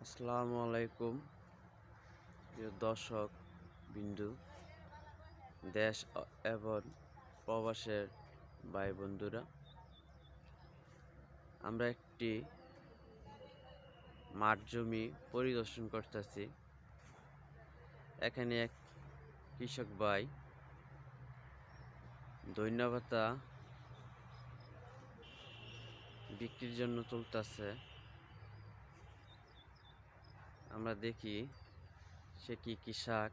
আসসালামু আলাইকুম প্রিয় দর্শক বিন্দু, দেশ এবং প্রবাসের ভাই বন্ধুরা, আমরা একটি মাঠ জমি পরিদর্শন করতেছি। এখানে এক কৃষক ভাই ধন্যবাতা বিক্রির জন্য তুলতেছে। আমরা দেখি সে কি শাক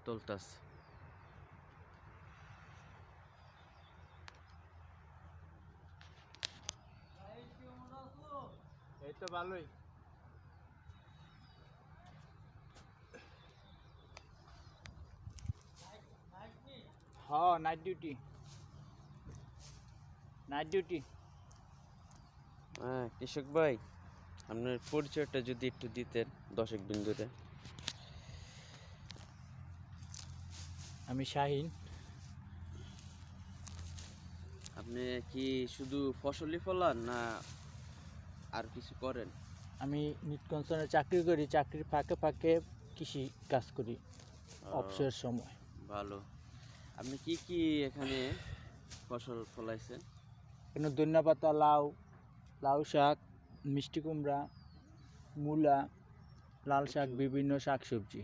তুলতেছে। এই তো ভালোই। হ্যাঁ, নাইট ডিউটি। হ্যাঁ কৃষক ভাই, আপনার পরিচয়টা যদি একটু দিতেন দর্শক বিন্দুরে। আমি শাহিন। আপনি কি শুধু ফসলই ফলান না আর কিছু করেন? আমি নিটকনসনে চাকরি করি, চাকরির ফাঁকে ফাঁকে কৃষি কাজ করি অবসর সময়। ভালো। আপনি কি এখানে ফসল ফলাইছেন? এখানে ধন্যপাতা, লাউ শাক, মিষ্টি কুমড়া, মূলা, লাল শাক, বিভিন্ন শাক সবজি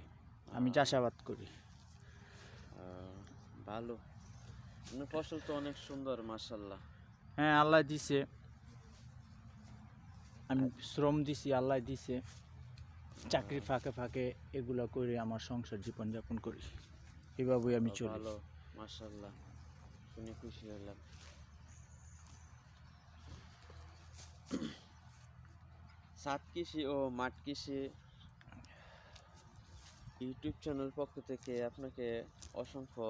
আমি চাষাবাদ করি। ভালো। আপনার ফসল তো অনেক সুন্দর, মাশাআল্লাহ। হ্যাঁ, আল্লাহ দিছে, আমি শ্রম দিছি, আল্লাহ দিছে। চাকরির ফাঁকে ফাঁকে এগুলো করে আমার সংসার জীবনযাপন করি। এভাবেই আমি চলি। ভালো, মাশাআল্লাহ, শুনে খুশি হলাম। সাত কৃষি ও মাঠ কৃষি ইউটিউব চ্যানেল পক্ষ থেকে আপনাকে অসংখ্য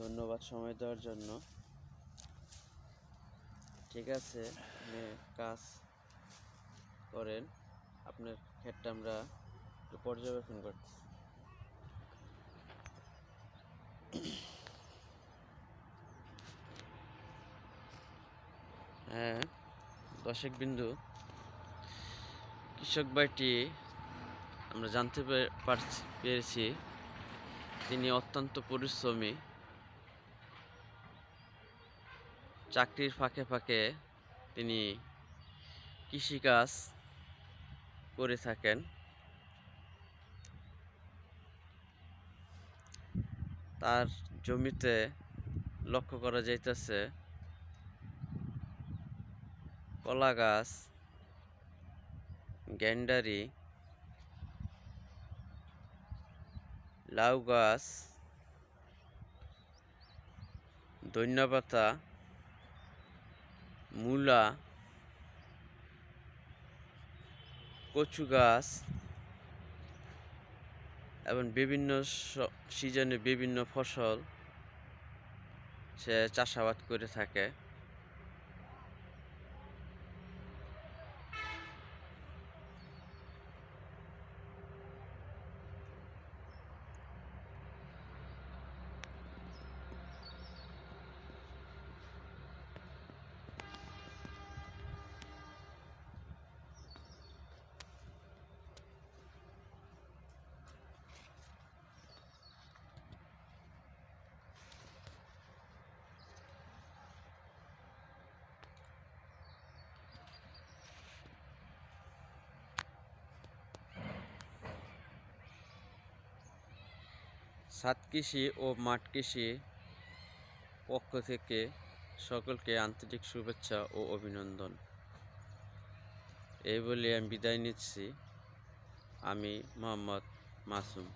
ধন্যবাদ সময় দেওয়ার জন্য। ঠিক আছে, আপনি কাজ করেন, আপনার ক্ষেতটা আমরা একটু পর্যবেক্ষণ করতেছি। হ্যাঁ দর্শক বিন্দু, কৃষক ভাইটি আমরা জানতে পেরেছি তিনি অত্যন্ত পরিশ্রমী। চাকরির ফাঁকে ফাঁকে তিনি কৃষিকাজ করে থাকেন। তার জমিতে লক্ষ্য করা যাইতেছে কলা গাছ, গ্যান্ডারি, লাউ গাছ, ধন্যপাতা, মূলা, কচু গাছ এবং বিভিন্ন সিজনে বিভিন্ন ফসল সে চাষাবাদ করে থাকে। ছাদ কৃষি ও মাঠ কৃষি পক্ষ থেকে সকলকে আন্তরিক শুভেচ্ছা ও অভিনন্দন। এই বলে আমি বিদায় নিচ্ছি। আমি মোহাম্মদ মাসুম।